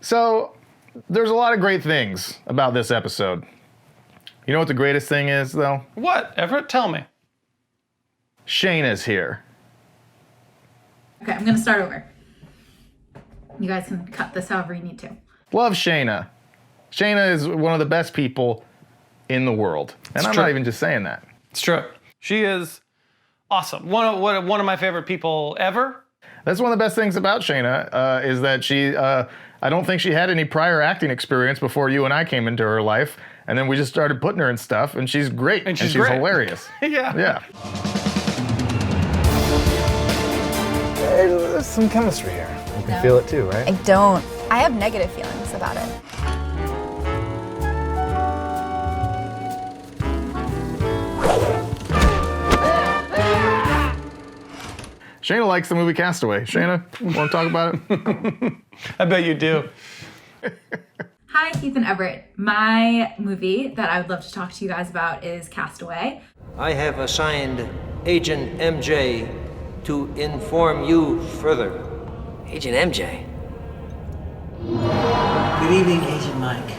So, there's a lot of great things about this episode. You know what the greatest thing is, though? What? Everett, tell me. Shayna's here. Okay, I'm gonna start over. You guys can cut this however you need to. Love Shayna. Shayna is one of the best people in the world. And I'm not even just saying that. It's true. She is awesome. One of my favorite people ever. That's one of the best things about Shayna, is that she, I don't think she had any prior acting experience before you and I came into her life. And then we just started putting her in stuff, and she's great. And she's great. Hilarious. Yeah. Yeah. There's some chemistry here. You can feel it too, right? I don't. I have negative feelings about it. Shayna likes the movie Castaway. Shayna, want to talk about it? I bet you do. Hi, Keith and Everett. My movie that I would love to talk to you guys about is Castaway. I have assigned Agent MJ to inform you further. Agent MJ? Good evening, Agent Mike.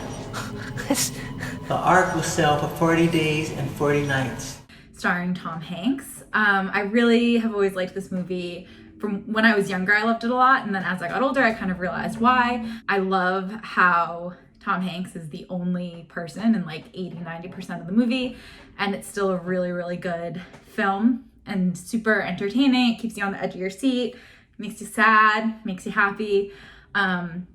The Ark will sail for 40 days and 40 nights. Starring Tom Hanks. I really have always liked this movie. From when I was younger, I loved it a lot. And then as I got older, I kind of realized why. I love how Tom Hanks is the only person in like 80-90% of the movie. And it's still a really, really good film and super entertaining. It keeps you on the edge of your seat, makes you sad, makes you happy. And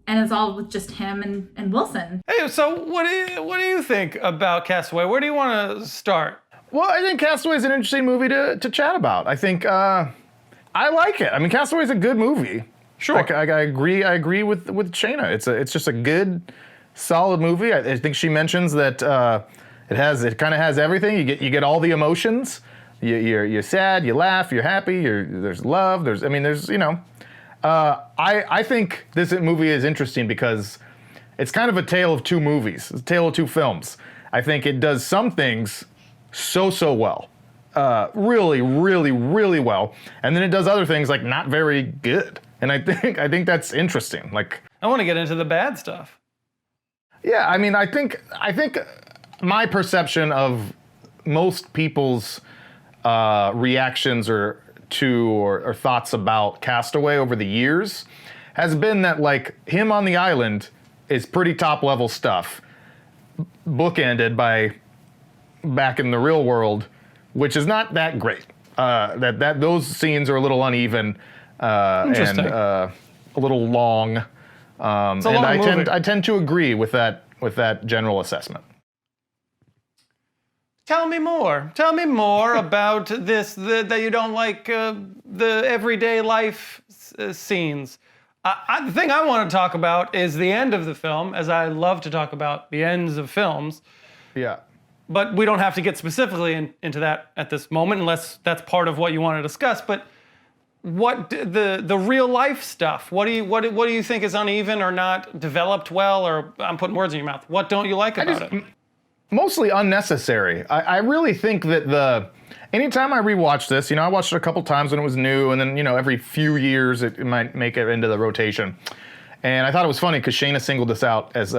it's all with just him and Wilson. Hey, so what do you think about Castaway? Where do you want to start? Well, I think Castaway is an interesting movie to chat about. I think I like it. I mean, Castaway is a good movie. Sure. I agree with Shayna. It's just a good, solid movie. I think she mentions that it kind of has everything. You get all the emotions. You're sad, you laugh, you're happy. There's love. There's I think this movie is interesting because it's kind of a tale of two movies. It's a tale of two films. I think it does some things so well. Really, really, really well. And then it does other things like not very good. And I think that's interesting. Like, I want to get into the bad stuff. Yeah, I mean, I think my perception of most people's reactions or thoughts about Castaway over the years has been that like him on the island is pretty top level stuff, bookended by back in the real world, which is not that great. That those scenes are a little uneven and a little long. And I tend to agree with that general assessment. Tell me more. Tell me more about this, that you don't like the everyday life scenes. The thing I want to talk about is the end of the film, as I love to talk about the ends of films. Yeah. But we don't have to get specifically into that at this moment, unless that's part of what you want to discuss. But what the real life stuff? What do you think is uneven or not developed well? Or I'm putting words in your mouth. What don't you like about it? Mostly unnecessary. I really think that anytime I rewatch this, I watched it a couple times when it was new, and then every few years it might make it into the rotation. And I thought it was funny because Shayna singled this out as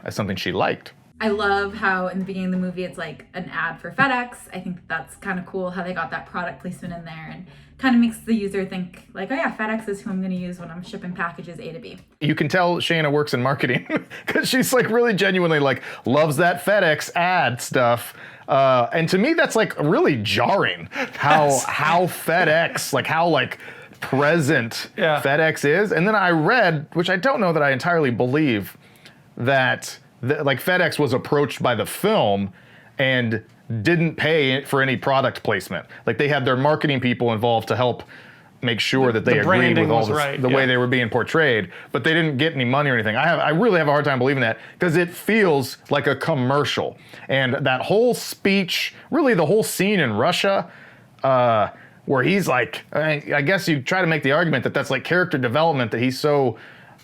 something she liked. I love how in the beginning of the movie it's like an ad for FedEx. I think that's kind of cool how they got that product placement in there and kind of makes the user think like, oh yeah, FedEx is who I'm going to use when I'm shipping packages A to B. You can tell Shayna works in marketing because she's like really genuinely like loves that FedEx ad stuff. And to me, that's like really jarring how FedEx, like how like present FedEx is. And then I read, which I don't know that I entirely believe, that like FedEx was approached by the film and didn't pay for any product placement. Like they had their marketing people involved to help make sure that they agreed with all the way they were being portrayed, but they didn't get any money or anything. I really have a hard time believing that because it feels like a commercial. And that whole speech, really the whole scene in Russia, where he's like, I guess you try to make the argument that that's like character development, that he's so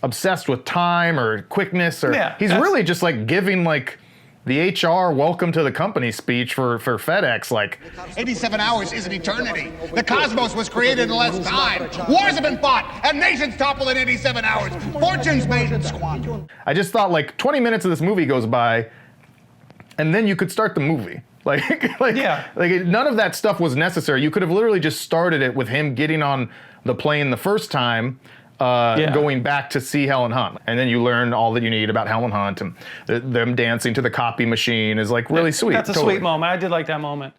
obsessed with time or quickness, or he's really just like giving like the HR welcome to the company speech for FedEx, like 87 hours is an eternity. The cosmos was created in less time. Wars have been fought, and nations topple in 87 hours. Fortunes made and squandered. I just thought like 20 minutes of this movie goes by, and then you could start the movie. Like none of that stuff was necessary. You could have literally just started it with him getting on the plane the first time, going back to see Helen Hunt, and then you learn all that you need about Helen Hunt, and them dancing to the copy machine is like really sweet. That's a sweet moment. I did like that moment.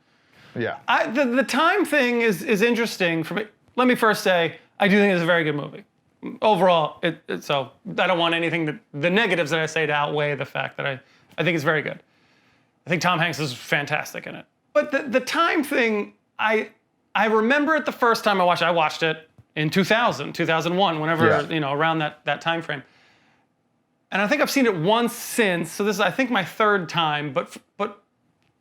Yeah. The time thing is interesting for me. Let me first say, I do think it's a very good movie. Overall, so I don't want anything the negatives that I say to outweigh the fact that I think it's very good. I think Tom Hanks is fantastic in it. But the time thing, I remember it the first time I watched it. I watched it in 2000, 2001, whenever, around that time frame. And I think I've seen it once since, so this is, I think, my third time, but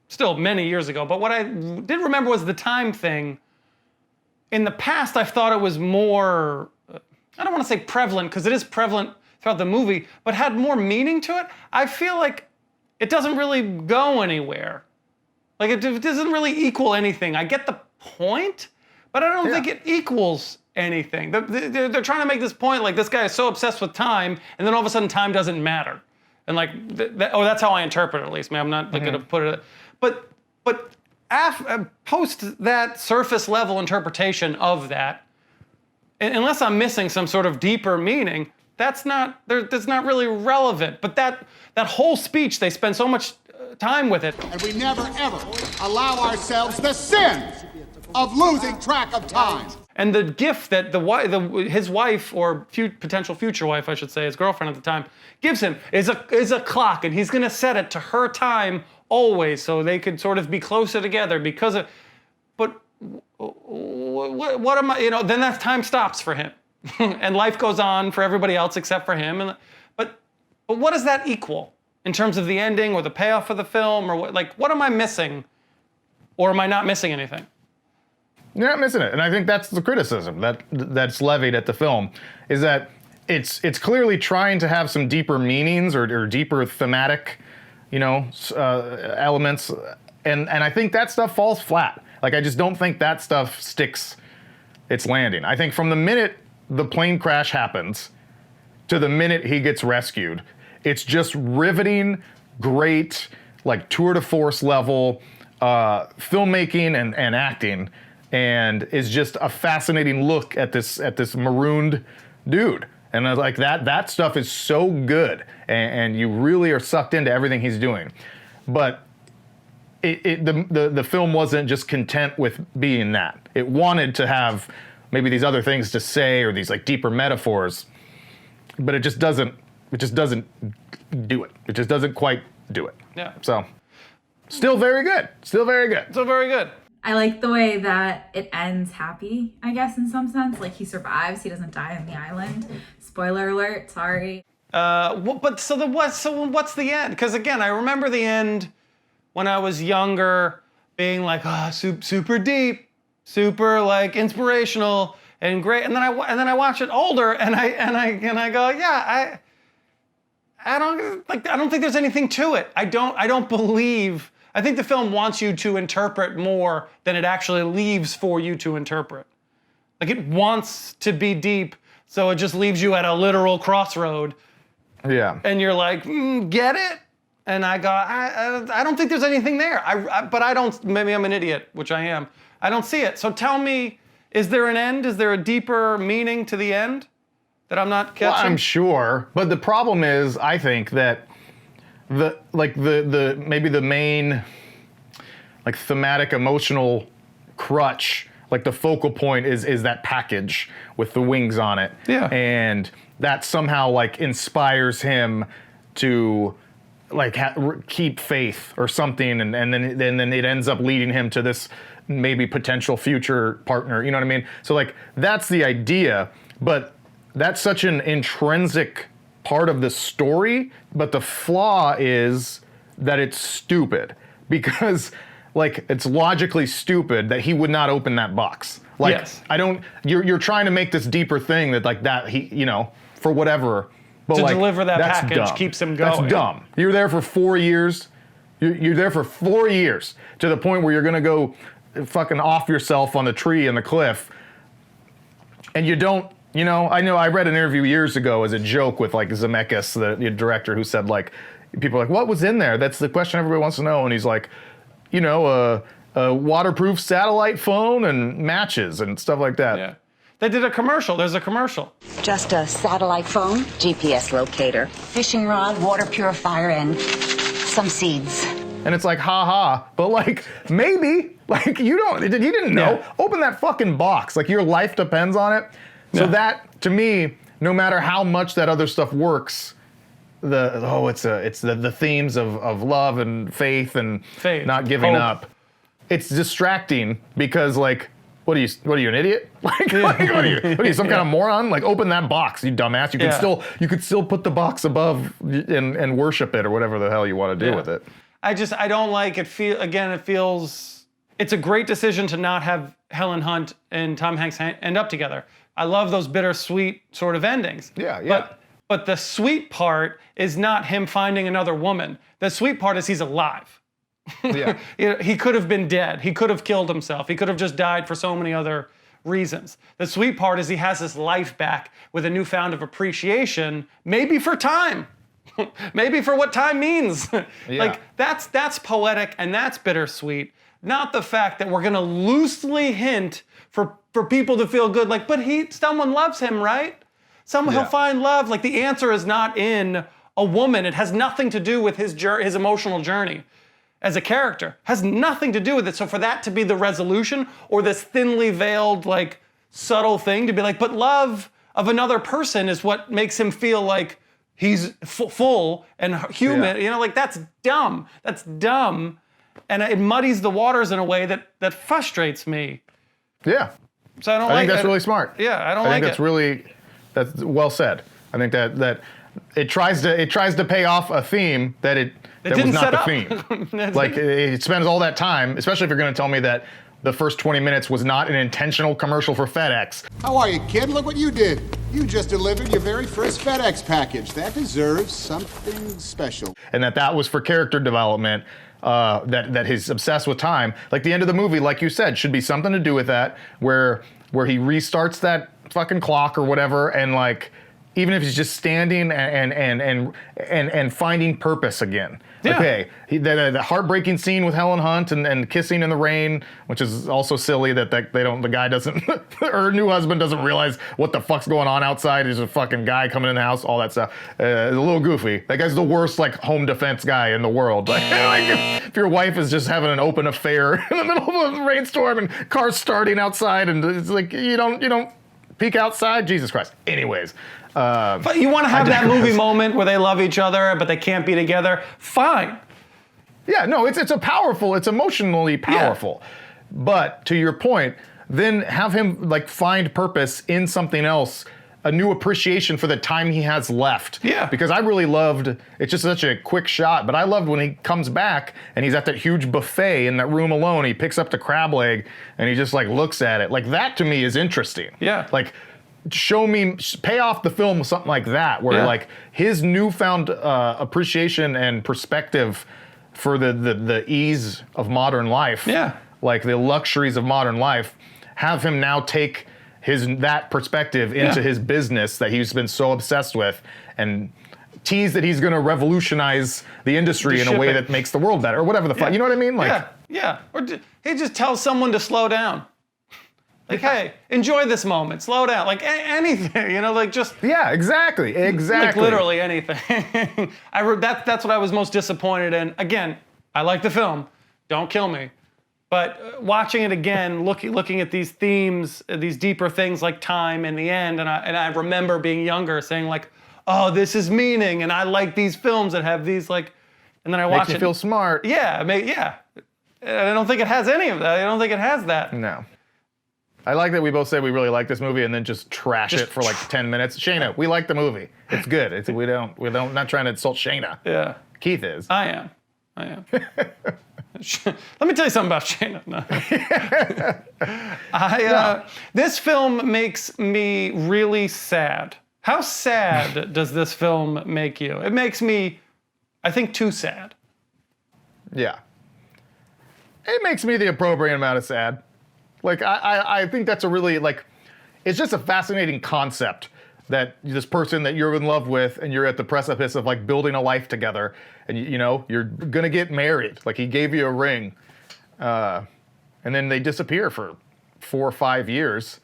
still many years ago. But what I did remember was the time thing. In the past, I thought it was more, I don't want to say prevalent, because it is prevalent throughout the movie, but had more meaning to it. I feel like it doesn't really go anywhere. Like, it doesn't really equal anything. I get the point, but I don't think it equals anything. They're trying to make this point, like, this guy is so obsessed with time, and then all of a sudden time doesn't matter. And like, that's how I interpret it, at least. I mean, I'm not going to put it, but post that surface level interpretation of that, unless I'm missing some sort of deeper meaning, that's not really relevant. But that whole speech, they spend so much time with it. And we never, ever allow ourselves the sin of losing track of time. And the gift that his wife, or potential future wife, I should say, his girlfriend at the time, gives him is a clock, and he's going to set it to her time always, so they could sort of be closer together because of. But what am I? Then that time stops for him, and life goes on for everybody else except for him. But what does that equal in terms of the ending or the payoff of the film, or what am I missing, or am I not missing anything? You're not missing it, and I think that's the criticism that's levied at the film, is that it's clearly trying to have some deeper meanings or deeper thematic, elements, and I think that stuff falls flat. Like, I just don't think that stuff sticks its landing. I think from the minute the plane crash happens to the minute he gets rescued, it's just riveting, great, like tour de force level filmmaking and acting. And is just a fascinating look at this marooned dude. And I was like, that stuff is so good, and you really are sucked into everything he's doing. But the film wasn't just content with being that. It wanted to have maybe these other things to say, or these like deeper metaphors, but it just doesn't do it. It just doesn't quite do it. Yeah. So still very good. Still very good. Still very good. I like the way that it ends happy, I guess, in some sense. Like, he survives, he doesn't die on the island. Spoiler alert, sorry. What's the end? Because again, I remember the end when I was younger, being like, super deep, super like inspirational and great. And then I watch it older, and I go, yeah, I don't think there's anything to it. I don't believe. I think the film wants you to interpret more than it actually leaves for you to interpret. Like, it wants to be deep, so it just leaves you at a literal crossroad. Yeah. And you're like, get it? And I go, I don't think there's anything there. But I don't, maybe I'm an idiot, which I am. I don't see it. So tell me, is there an end? Is there a deeper meaning to the end that I'm not catching? Well, I'm sure. But the problem is, I think that maybe the main like thematic emotional crutch, like the focal point is that package with the wings on it. Yeah. And that somehow like inspires him to like keep faith or something, and then it ends up leading him to this maybe potential future partner, you know what I mean? So like that's the idea, but that's such an intrinsic part of the story, but the flaw is that it's stupid, because like it's logically stupid that he would not open that box. Like, yes. You're trying to make this deeper thing that he, for whatever, but to like, deliver that that's package dumb. keeps him going. That's dumb. You're there for 4 years, You're there for 4 years to the point where you're gonna go fucking off yourself on the tree and the cliff, and you don't. I read an interview years ago as a joke with like Zemeckis, the director, who said like, people are like, what was in there? That's the question everybody wants to know, and he's like, a waterproof satellite phone and matches and stuff like that. Yeah. They did a commercial. There's a commercial. Just a satellite phone, GPS locator, fishing rod, water purifier, and some seeds. And it's like, ha, but like, maybe, like, you didn't know. Yeah. Open that fucking box. Like, your life depends on it. So that, to me, no matter how much that other stuff works, it's the themes of love and faith and not giving up. It's distracting because, like, what are you, an idiot? Like, what are you, some kind of moron? Like, open that box, you dumbass. You could still put the box above and worship it or whatever the hell you want to do with it. I don't like it. It feels, it's a great decision to not have Helen Hunt and Tom Hanks end up together. I love those bittersweet sort of endings. Yeah. But the sweet part is not him finding another woman. The sweet part is he's alive. Yeah. He could have been dead. He could have killed himself. He could have just died for so many other reasons. The sweet part is he has his life back with a newfound of appreciation, maybe for time. Maybe for what time means. Like, that's poetic and that's bittersweet. Not the fact that we're gonna loosely hint for people to feel good, like, but someone loves him, right? He'll find love. Like, the answer is not in a woman. It has nothing to do with his emotional journey as a character. Has nothing to do with it. So for that to be the resolution, or this thinly veiled, like, subtle thing to be like, but love of another person is what makes him feel like he's full and human. Like, that's dumb. That's dumb. And it muddies the waters in a way that frustrates me. Yeah. So I think that's really smart. Yeah, I think that's well said. I think that it tries to pay off a theme that was not the theme. Like, it spends all that time, especially if you're going to tell me that the first 20 minutes was not an intentional commercial for FedEx. How are you, kid? Look what you did. You just delivered your very first FedEx package. That deserves something special. And that was for character development. That he's obsessed with time. Like, the end of the movie, like you said, should be something to do with that, where he restarts that fucking clock or whatever, and, like, even if he's just standing and finding purpose again. Yeah. Okay, the heartbreaking scene with Helen Hunt and kissing in the rain, which is also silly that the guy doesn't, her new husband doesn't realize what the fuck's going on outside. There's a fucking guy coming in the house, all that stuff. It's a little goofy. That guy's the worst, like, home defense guy in the world. Like, if your wife is just having an open affair in the middle of a rainstorm and cars starting outside, and it's like, you don't peek outside. Jesus Christ. Anyways. But you want to have that movie moment where they love each other, but they can't be together. Fine. Yeah, no, it's emotionally powerful. Yeah. But to your point, then have him, like, find purpose in something else, a new appreciation for the time he has left. Yeah. Because I really loved, it's just such a quick shot, but I loved when he comes back and he's at that huge buffet in that room alone. He picks up the crab leg and he just, like, looks at it. Like, that to me is interesting. Yeah. Like, pay off the film with something like that, where like his newfound appreciation and perspective for the ease of modern life, like the luxuries of modern life, have him now take that perspective into his business that he's been so obsessed with, and tease that he's going to revolutionize the industry in a way that makes the world better, or whatever the fuck. You know what I mean? Like, or he just tells someone to slow down. Like, hey, enjoy this moment. Slow down. Like, anything, like, just... Yeah, exactly. Like, literally anything. That's what I was most disappointed in. Again, I like the film. Don't kill me. But watching it again, looking at these themes, these deeper things like time in the end, and I remember being younger saying, like, oh, this is meaning, and I like these films that have these, like... And then I watch it. Makes you feel smart. Yeah. I don't think it has any of that. I don't think it has that. No. I like that we both said we really like this movie and then just trash it for like 10 minutes. Shayna, we like the movie. It's good. We don't not trying to insult Shayna. Yeah. Keith is. I am. Let me tell you something about Shayna. No. This film makes me really sad. How sad does this film make you? It makes me, I think, too sad. Yeah. It makes me the appropriate amount of sad. Like, I think that's a really, like, it's just a fascinating concept that this person that you're in love with and you're at the precipice of, like, building a life together and, you know, you're going to get married. Like, he gave you a ring. And then they disappear for 4 or 5 years.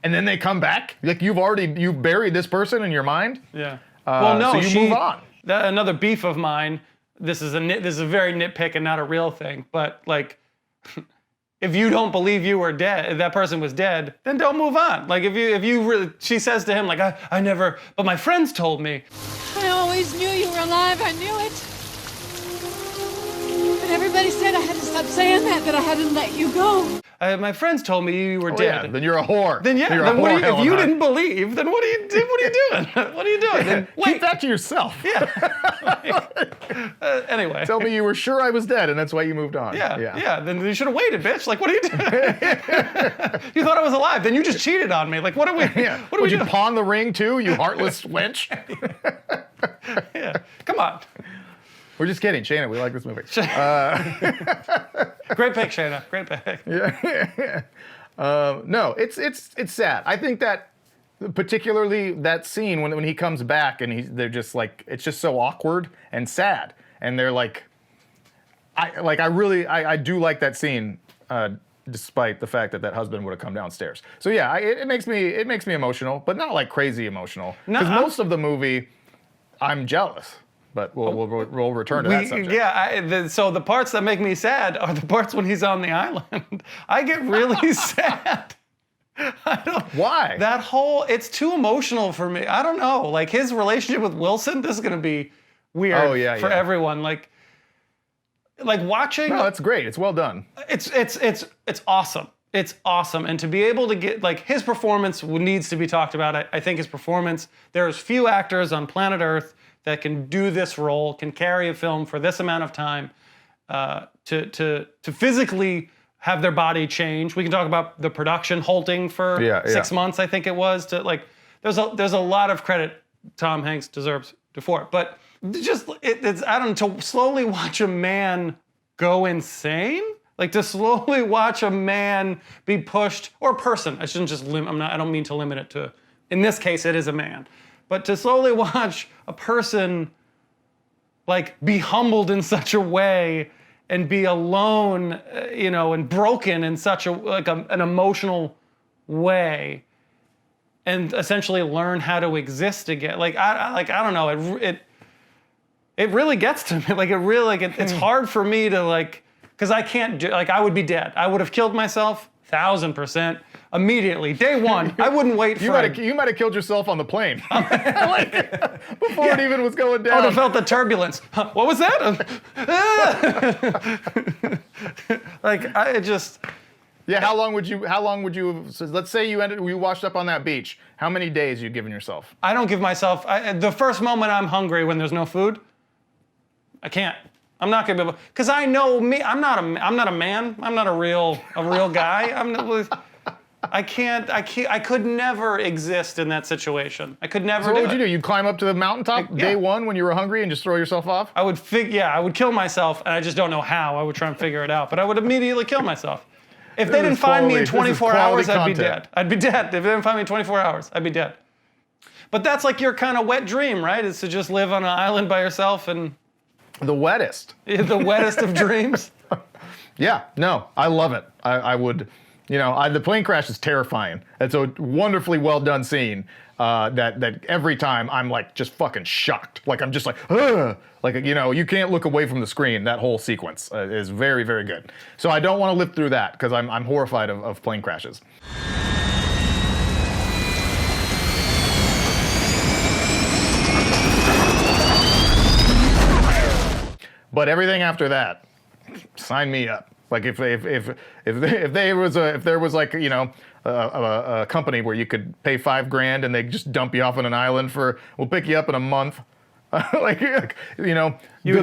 And then they come back. Like, you've buried this person in your mind. Yeah. Well, no, so you move on. Another beef of mine. This is a very nitpick and not a real thing. But like, if you don't believe you were dead, if that person was dead, then don't move on. Like if you really, she says to him like, I never, but my friends told me. I always knew you were alive. I knew it. But everybody said I had to stop saying that I hadn't let you go. My friends told me you were dead. Yeah, then you're a whore. Then yeah, you're then a whore, if you didn't believe, then what are you doing? What are you doing? Then, keep that to yourself. Yeah. Anyway. Tell me you were sure I was dead, and that's why you moved on. Yeah. Then you should have waited, bitch. Like, what are you doing? You thought I was alive. Then you just cheated on me. Like, what are we? Yeah. What are we doing? Would you pawn the ring too, you heartless wench? Yeah. Come on. We're just kidding, Shayna. We like this movie. Great pick, Shayna. Great pick. Yeah. No, it's sad. I think that particularly that scene when he comes back and they're just like, it's just so awkward and sad, and they're like, I do like that scene, despite the fact that husband would have come downstairs. So yeah, it makes me emotional, but not like crazy emotional. Because most of the movie, I'm jealous. But we'll return to that subject. Yeah, so the parts that make me sad are the parts when he's on the island. I get really sad. Why? It's too emotional for me. I don't know. Like his relationship with Wilson, this is gonna be weird for everyone. Like watching. No, it's great. It's well done. It's awesome. It's awesome. And to be able to get, like, his performance needs to be talked about. I think his performance, there's few actors on planet Earth that can do this role, can carry a film for this amount of time, to physically have their body change. We can talk about the production halting for 6 months, I think it was. There's a lot of credit Tom Hanks deserves for it. But just, I don't know, to slowly watch a man go insane, like to slowly watch a man be pushed, or a person, I shouldn't just I don't mean to limit it to, in this case, it is a man. But to slowly watch a person like be humbled in such a way and be alone, and broken in such an emotional way, and essentially learn how to exist again. I don't know. It really gets to me. Like it really, it's hard for me to because I can't do. I would be dead. I would have killed myself 1,000%. Immediately, day one. I wouldn't wait for You might have killed yourself on the plane. Before it even was going down. I would have felt the turbulence. What was that? Yeah, how long would you, so let's say you washed up on that beach. How many days you given yourself? I don't give myself, the first moment I'm hungry when there's no food, I can't. I'm not gonna be able, because I know me, I'm not a man. I'm not a real guy. I could never exist in that situation. I could never. So what would you do? You'd climb up to the mountaintop day one when you were hungry and just throw yourself off? I would I would kill myself, and I just don't know how. I would try and figure it out, but I would immediately kill myself. If they didn't find me in 24 hours, I'd be dead. I'd be dead. If they didn't find me in 24 hours, I'd be dead. But that's like your kind of wet dream, right? Is to just live on an island by yourself and... The wettest. The wettest of dreams. Yeah, no, I love it. I would, the plane crash is terrifying. It's a wonderfully well done scene that every time I'm like just fucking shocked. Like I'm just like, ugh. Like, you can't look away from the screen. That whole sequence is very, very good. So I don't want to live through that because I'm horrified of plane crashes. But everything after that, sign me up. Like if there was like a company where you could pay $5,000 and they just dump you off on an island we'll pick you up in a month. Good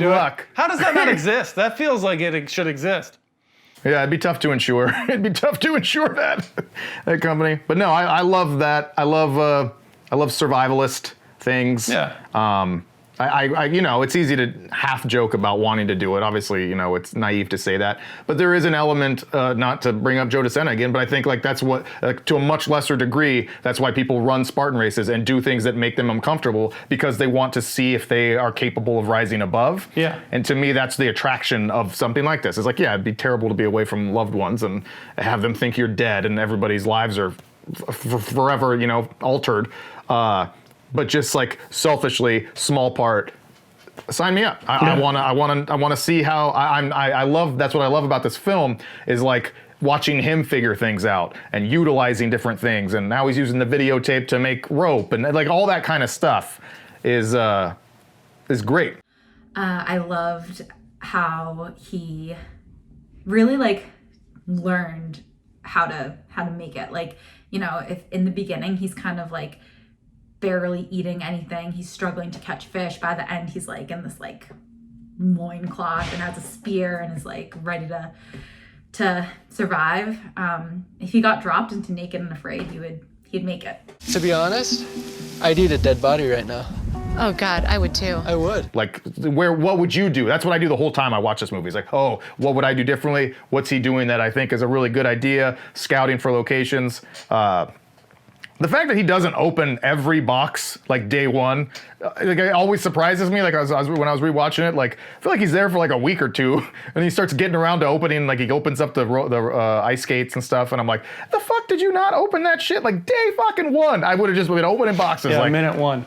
luck. How does that not exist? That feels like it should exist. Yeah, it'd be tough to insure. It'd be tough to insure that company. But no, I love that. I love survivalist things. Yeah. you know, it's easy to half joke about wanting to do it. Obviously, you know, it's naive to say that, but there is an element, not to bring up Joe DeSena again, but I think like that's what, to a much lesser degree, that's why people run Spartan races and do things that make them uncomfortable, because they want to see if they are capable of rising above. Yeah. And to me, that's the attraction of something like this. It's like, yeah, it'd be terrible to be away from loved ones and have them think you're dead and everybody's lives are forever, you know, altered. But just like selfishly, small part, sign me up. I want to see how I love. That's what I love about this film is like watching him figure things out and utilizing different things. And now he's using the videotape to make rope and like all that kind of stuff is great. I loved how he really like learned how to make it. Like, you know, if in the beginning he's kind of like barely eating anything, he's struggling to catch fish. By the end, he's like in this like loincloth and has a spear and is like ready to survive. If he got dropped into Naked and Afraid, he'd make it. To be honest, I'd eat a dead body right now. Oh God, I would too. I would. Like, what would you do? That's what I do the whole time I watch this movie. It's like, oh, what would I do differently? What's he doing that I think is a really good idea? Scouting for locations. The fact that he doesn't open every box like day one, like it always surprises me. Like when I was rewatching it, like I feel like he's there for like a week or two, and he starts getting around to opening. Like he opens up the ice skates and stuff, and I'm like, the fuck did you not open that shit like day fucking one? I would have just been opening boxes. Yeah, like minute one.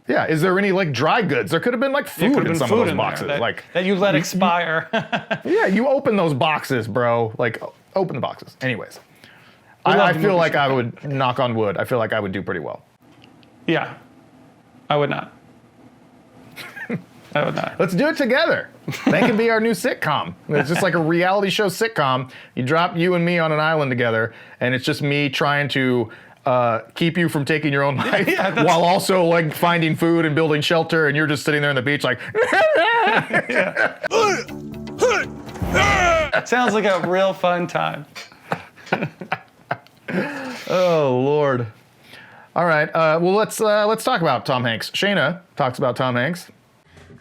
Yeah, is there any like dry goods? There could have been like food in some of those boxes, that you let expire. Yeah, you open those boxes, bro. Like open the boxes. Anyways. I feel like I would, knock on wood, I feel like I would do pretty well. Yeah, I would not. I would not. Let's do it together. That could be our new sitcom. It's just like a reality show sitcom. You drop you and me on an island together, and it's just me trying to keep you from taking your own life while also like finding food and building shelter, and you're just sitting there on the beach like... Sounds like a real fun time. Oh Lord! All right. Well, let's talk about Tom Hanks. Shayna talks about Tom Hanks.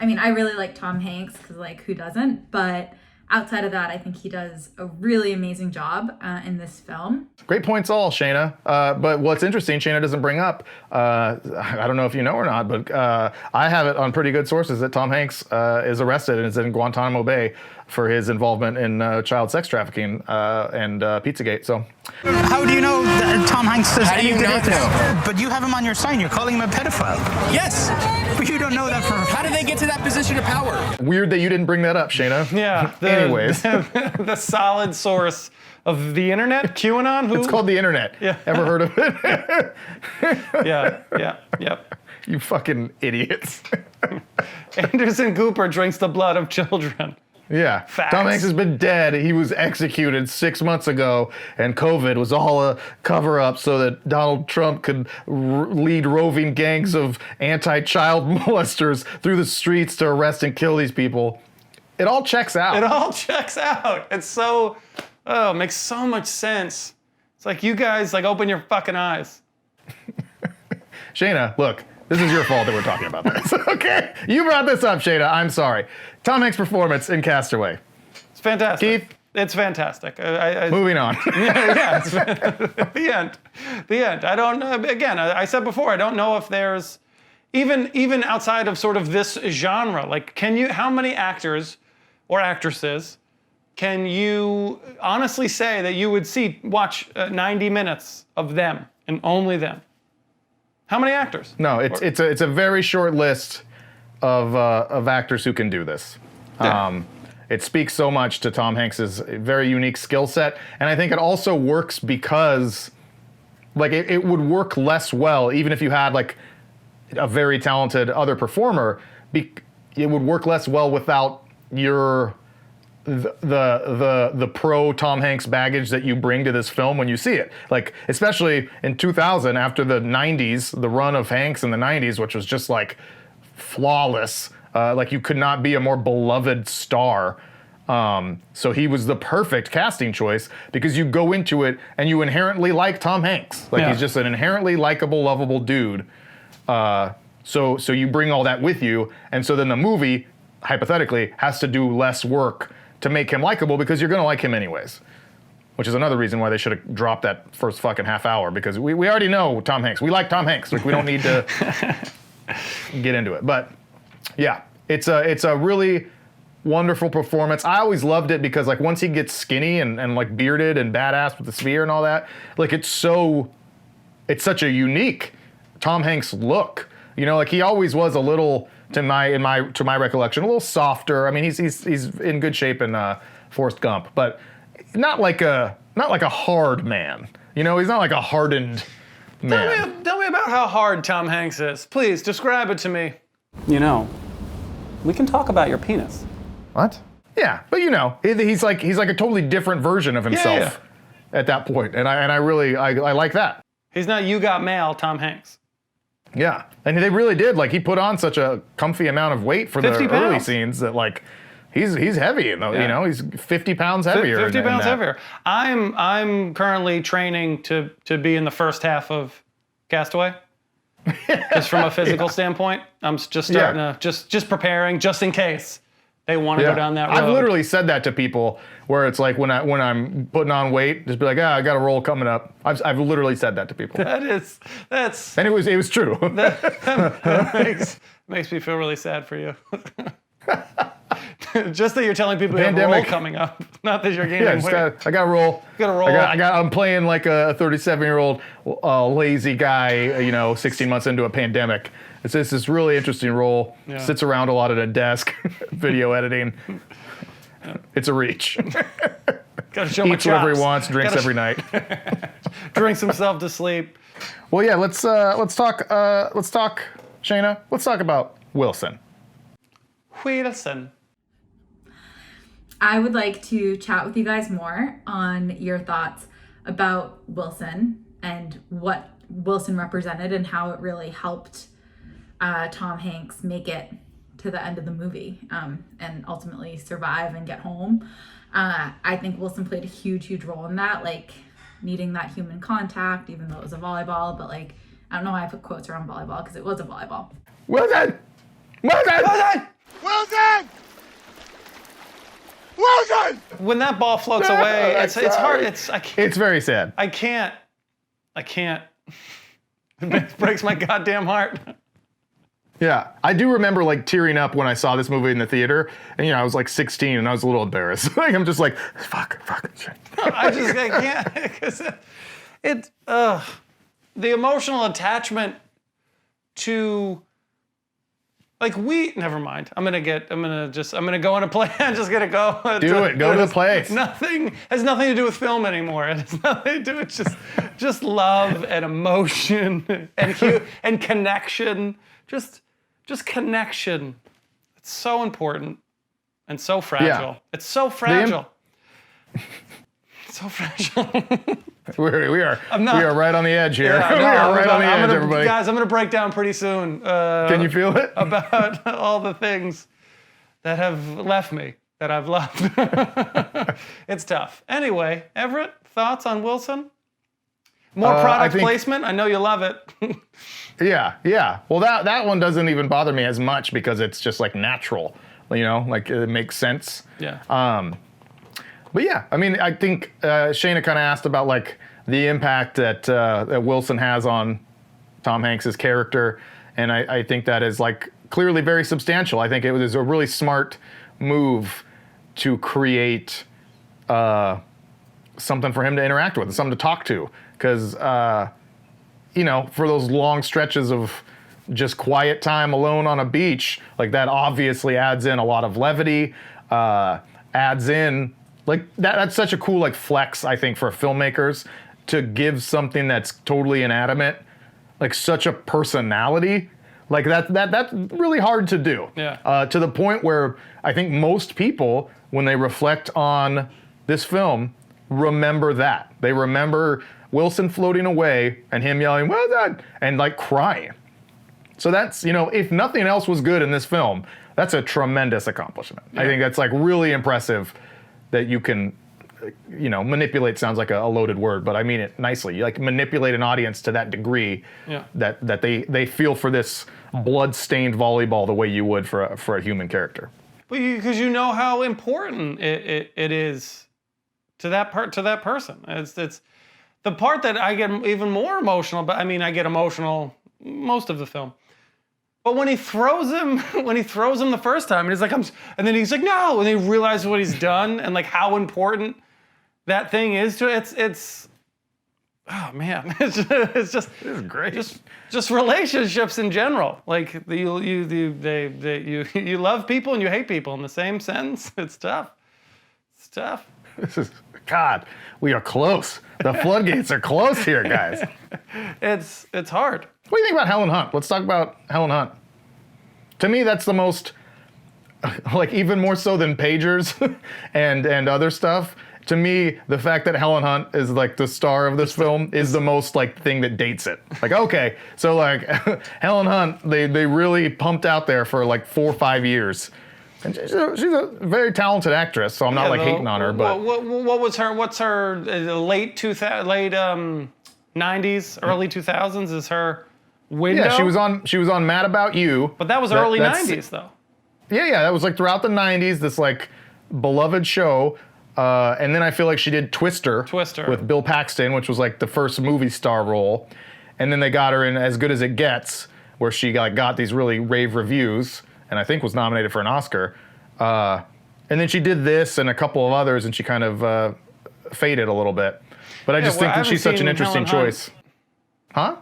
I mean, I really like Tom Hanks because like who doesn't? But outside of that, I think he does a really amazing job in this film. Great points all, Shayna. But what's interesting, Shayna doesn't bring up, I don't know if you know or not, but I have it on pretty good sources that Tom Hanks is arrested and is in Guantanamo Bay for his involvement in child sex trafficking and Pizzagate. So, how do you know that Tom Hanks says? How do you not know? But you have him on your sign. You're calling him a pedophile. Yes. But you don't know that for. How did they get to that position of power? Weird that you didn't bring that up, Shayna. Yeah. Anyways, the solid source of the internet, QAnon. It's called the internet. Yeah. Ever heard of it? Yep. You fucking idiots. Anderson Cooper drinks the blood of children. Yeah. Facts. Tom Hanks has been dead. He was executed 6 months ago, and COVID was all a cover-up so that Donald Trump could lead roving gangs of anti-child molesters through the streets to arrest and kill these people. It all checks out. It all checks out. It's so, it makes so much sense. It's like you guys like open your fucking eyes. Shayna, look. This is your fault that we're talking about this, okay? You brought this up, Shayna. I'm sorry. Tom Hanks' performance in Castaway. It's fantastic. Keith? It's fantastic. Moving on. Yeah, it's the end. The end. I don't know. Again, I said before, I don't know if there's, even outside of sort of this genre, like how many actors or actresses can you honestly say that you would watch 90 minutes of them and only them? How many actors? No, it's a very short list of actors who can do this. Yeah. It speaks so much to Tom Hanks's very unique skill set, and I think it also works because, like, it would work less well even if you had like a very talented other performer. It would work less well without the pro Tom Hanks baggage that you bring to this film when you see it. Like, especially in 2000, after the 90s, the run of Hanks in the 90s, which was just like flawless. Like you could not be a more beloved star. So he was the perfect casting choice because you go into it and you inherently like Tom Hanks. Like he's just an inherently likable, lovable dude. So you bring all that with you, and so then the movie, hypothetically, has to do less work to make him likable because you're going to like him anyways. Which is another reason why they should have dropped that first fucking half hour, because we already know Tom Hanks. We like Tom Hanks. Like, we don't need to get into it. But yeah, it's a really wonderful performance. I always loved it because like once he gets skinny and like bearded and badass with the spear and all that, like it's such a unique Tom Hanks look. You know, like he always was a little, to my recollection, a little softer. I mean, he's in good shape in Forrest Gump, but not like a hard man. You know, he's not like a hardened man. Tell me about how hard Tom Hanks is. Please, describe it to me. You know, we can talk about your penis. What? Yeah, but you know, he's like a totally different version of himself at that point, and I really like that. He's not You Got Mail Tom Hanks. Yeah, and they really did. Like, he put on such a comfy amount of weight for the 50 early pounds. scenes that like he's heavy. You know, he's 50 pounds heavier. 50 pounds heavier. I'm currently training to be in the first half of Castaway. Just from a physical standpoint, I'm just starting to just preparing just in case they want to go down that road. I've literally said that to people where it's like when I'm putting on weight, just be like, I got a role coming up. I've literally said that to people. That's and it was true. That makes me feel really sad for you. Just that you're telling people you have a role coming up, not that you're gaining weight. I got a role. I'm playing like a 37-year-old lazy guy, you know, 16 months into a pandemic. It's this really interesting role. Yeah. Sits around a lot at a desk, video editing. It's a reach. Gotta show my Eats whatever he chops. wants, drinks every night. Drinks himself to sleep. Well, yeah, let's talk Shayna. Let's talk about Wilson. Wilson. I would like to chat with you guys more on your thoughts about Wilson and what Wilson represented and how it really helped Tom Hanks make it to the end of the movie and ultimately survive and get home. I think Wilson played a huge role in that, like needing that human contact, even though it was a volleyball. But like, I don't know why I put quotes around volleyball because it was a volleyball. Wilson! When that ball floats away, it's hard. It's very sad. I can't. It breaks my goddamn heart. Yeah, I do remember like tearing up when I saw this movie in the theater, and you know I was like 16 and I was a little embarrassed. Like I'm just like, fuck, shit. I can't because the emotional attachment to never mind. I'm gonna go on a play. I'm just gonna go. Go to the place. Has nothing to do with film anymore. It has nothing to do. It's just love and emotion and connection. Just connection. It's so important and so fragile. Yeah. It's so fragile. So fragile. We are right on the edge here. Yeah, we are right on the edge, everybody. Guys, I'm going to break down pretty soon. Can you feel it? About all the things that have left me, that I've loved. It's tough. Anyway, Everett, thoughts on Wilson? More product placement? I know you love it. Yeah. Well, that one doesn't even bother me as much because it's just like natural, you know, like it makes sense. Yeah. But yeah, I mean, I think Shayna kind of asked about like the impact that Wilson has on Tom Hanks's character, and I think that is like clearly very substantial. I think it was a really smart move to create something for him to interact with, something to talk to, because you know, for those long stretches of just quiet time alone on a beach, like that obviously adds in a lot of levity, adds in like that's such a cool like flex, I think, for filmmakers to give something that's totally inanimate like such a personality. Like that's really hard to do. Yeah. To the point where I think most people, when they reflect on this film, remember that. They remember Wilson floating away and him yelling, "Well done," and like crying. So that's, you know, if nothing else was good in this film, that's a tremendous accomplishment. Yeah. I think that's like really impressive that you can manipulate sounds like a loaded word, but I mean it nicely. You like manipulate an audience to that degree that they feel for this blood-stained volleyball the way you would for a human character. But because you know how important it is to that person. It's the part that I get even more emotional. But I mean, I get emotional most of the film. But when he throws him the first time, and he's like, and then he's like, no, and he realizes what he's done and like how important that thing is to it. It's oh man, it's just this is great. Just relationships in general. Like you love people and you hate people in the same sentence. It's tough. It's tough. This is God. We are close. The floodgates are close here, guys. It's hard. What do you think about Helen Hunt? Let's talk about Helen Hunt. To me, that's the most, like even more so than Pagers and other stuff. To me, the fact that Helen Hunt is like the star of this film is the most like thing that dates it. Like, okay, so like Helen Hunt, they really pumped out there for like 4 or 5 years. And she's a very talented actress, so I'm not like hating on her. But what was her? What's her late 90s, early 2000s is her window? Yeah, she was on Mad About You. But that was early 90s though. Yeah, that was like throughout the 90s. This like beloved show. And then I feel like she did Twister with Bill Paxton, which was like the first movie star role. And then they got her in As Good as It Gets, where she got these really rave reviews, and I think was nominated for an Oscar. And then she did this and a couple of others, and she kind of faded a little bit. But I just think that she's such an interesting choice. Huh?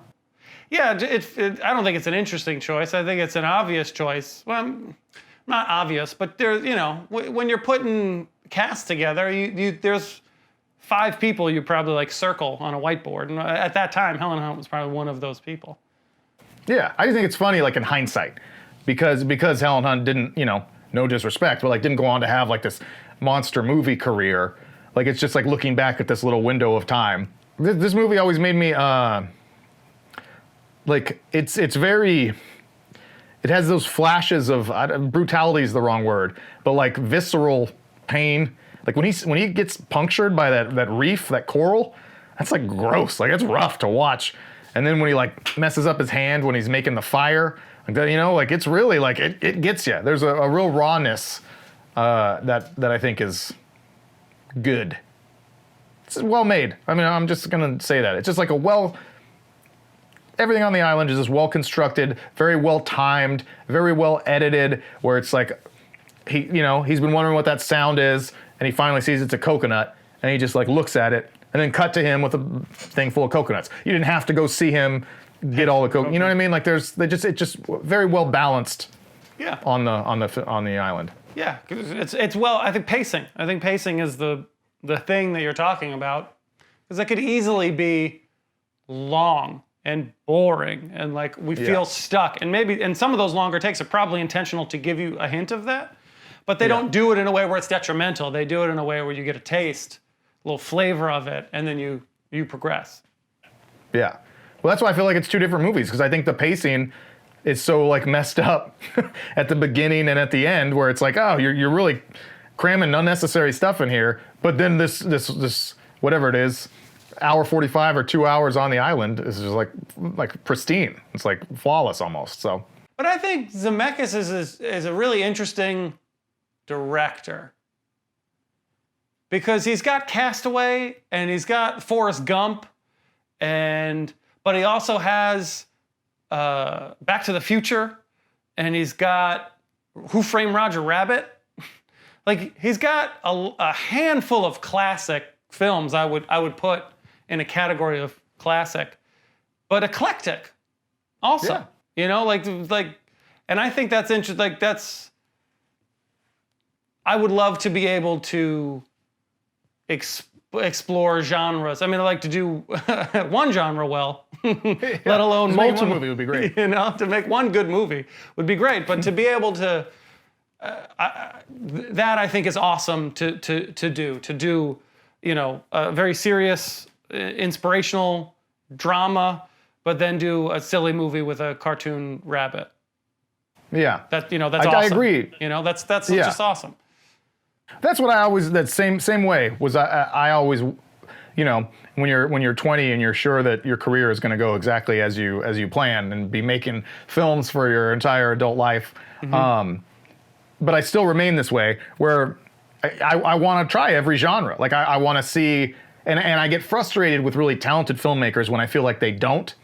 Yeah, I don't think it's an interesting choice. I think it's an obvious choice. Well, not obvious, but there's, when you're putting cast together, there's 5 people you probably like circle on a whiteboard, and at that time Helen Hunt was probably one of those people. Yeah, I just think it's funny like in hindsight because Helen Hunt didn't, no disrespect, but like didn't go on to have like this monster movie career. Like it's just like looking back at this little window of time. This movie always made me like it's very, it has those flashes of brutality is the wrong word, but like visceral pain. Like when he gets punctured by that reef, that coral, that's like gross. Like it's rough to watch. And then when he like messes up his hand when he's making the fire, like it's really like it gets you. There's a real rawness that I think is good. It's well made. I mean, I'm just gonna say that. It's just like everything on the island is just well constructed, very well timed, very well edited, where it's like he's been wondering what that sound is, and he finally sees it's a coconut, and he just like looks at it, and then cut to him with a thing full of coconuts. You didn't have to go see him get all the coconuts. You know what I mean? Like it's just very well balanced. Yeah. On the island. Yeah, it's well. I think pacing. Is the thing that you're talking about, because it could easily be long and boring, and like we feel stuck. And some of those longer takes are probably intentional to give you a hint of that. But they don't do it in a way where it's detrimental. They do it in a way where you get a taste, a little flavor of it, and then you progress. Yeah. Well, that's why I feel like it's 2 different movies, because I think the pacing is so like messed up at the beginning and at the end, where it's like, oh, you're really cramming unnecessary stuff in here. But then this whatever it is, hour 45 or 2 hours on the island is just like pristine. It's like flawless almost. So. But I think Zemeckis is a really interesting director, because he's got Castaway and he's got Forrest Gump, but he also has Back to the Future, and he's got Who Framed Roger Rabbit. Like he's got a handful of classic films I would put in a category of classic, but eclectic also. Yeah. And I think that's interesting. Like I would love to be able to explore genres. I mean, I like to do one genre well, let alone multiple. One movie would be great. To make one good movie would be great. But to be able to, that I think is awesome to do. A very serious, inspirational drama, but then do a silly movie with a cartoon rabbit. Yeah. That's awesome. I agree. That's just awesome. That's what I always, that same way was I always, you know, when you're 20 and you're sure that your career is going to go exactly as you plan and be making films for your entire adult life. But I still remain this way where I want to try every genre. Like I want to see, and I get frustrated with really talented filmmakers when I feel like they don't.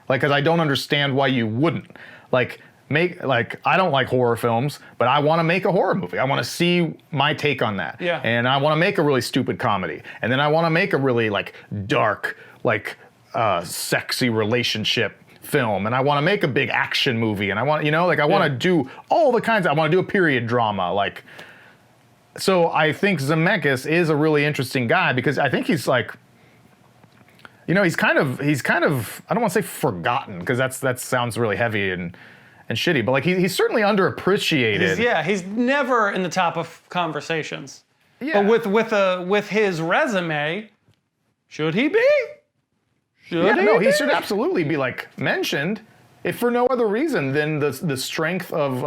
Like, because I don't understand why you wouldn't. Like, I don't like horror films, but I want to make a horror movie. I want to see my take on that. Yeah. And I want to make a really stupid comedy. And then I want to make a really, like, dark, like, sexy relationship film. And I want to make a big action movie. And I want, you know, like, I want to do all the kinds. I want to do a period drama. Like, so I think Zemeckis is a really interesting guy because I think he's, like, you know, he's kind of, I don't want to say forgotten because that sounds really heavy and shitty, but like he's certainly underappreciated. He's never in the top of conversations. Yeah. But with his resume, should he be? He should absolutely be like mentioned, if for no other reason than the strength of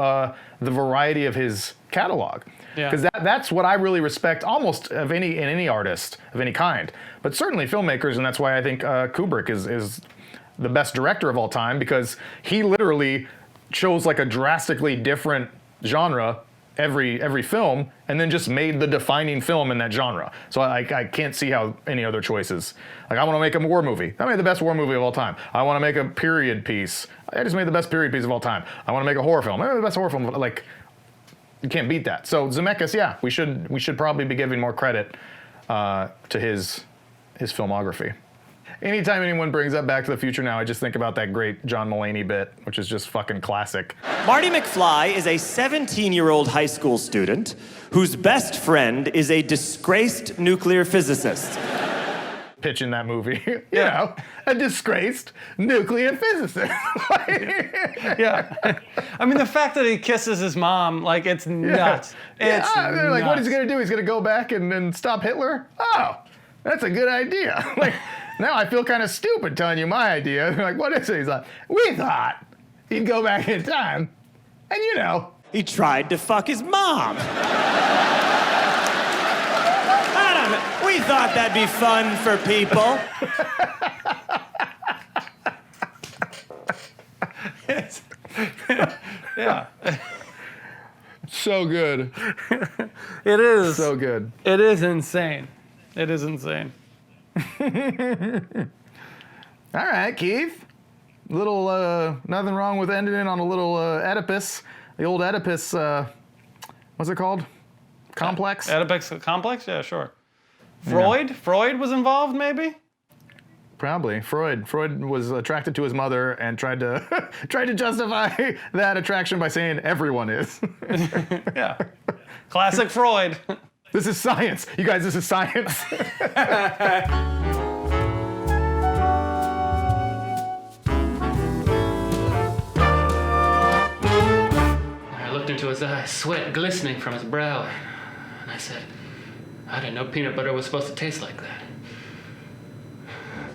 the variety of his catalog. Because that's what I really respect almost in any artist of any kind, but certainly filmmakers, and that's why I think Kubrick is the best director of all time, because he literally chose like a drastically different genre every film, and then just made the defining film in that genre. So I can't see how any other choices. Like, I want to make a war movie. I made the best war movie of all time. I want to make a period piece. I just made the best period piece of all time. I want to make a horror film. I made the best horror film. Like, you can't beat that. So Zemeckis, we should probably be giving more credit to his filmography. Anytime anyone brings up Back to the Future now, I just think about that great John Mulaney bit, which is just fucking classic. Marty McFly is a 17-year-old high school student whose best friend is a disgraced nuclear physicist. Pitching that movie, you know, a disgraced nuclear physicist. Yeah. I mean, the fact that he kisses his mom, like, it's nuts. It's they're like, nuts. what is he gonna do? He's gonna go back and stop Hitler? Oh, that's a good idea. Like, now I feel kind of stupid telling you my idea. They're like, what is it? He's like, we thought he'd go back in time, and you know. He tried to fuck his mom. We thought that'd be fun for people. Yeah. So good. It is. So good. It is insane. It is insane. All right, Keith. Little, nothing wrong with ending it on a little Oedipus. The old Oedipus, what's it called? Complex? Oedipus complex? Yeah, sure. Freud? Yeah. Freud was involved, maybe? Probably. Freud was attracted to his mother and tried to justify that attraction by saying everyone is. Yeah. Classic Freud. This is science. You guys, this is science. I looked into his eyes, sweat glistening from his brow, and I said, I didn't know peanut butter was supposed to taste like that.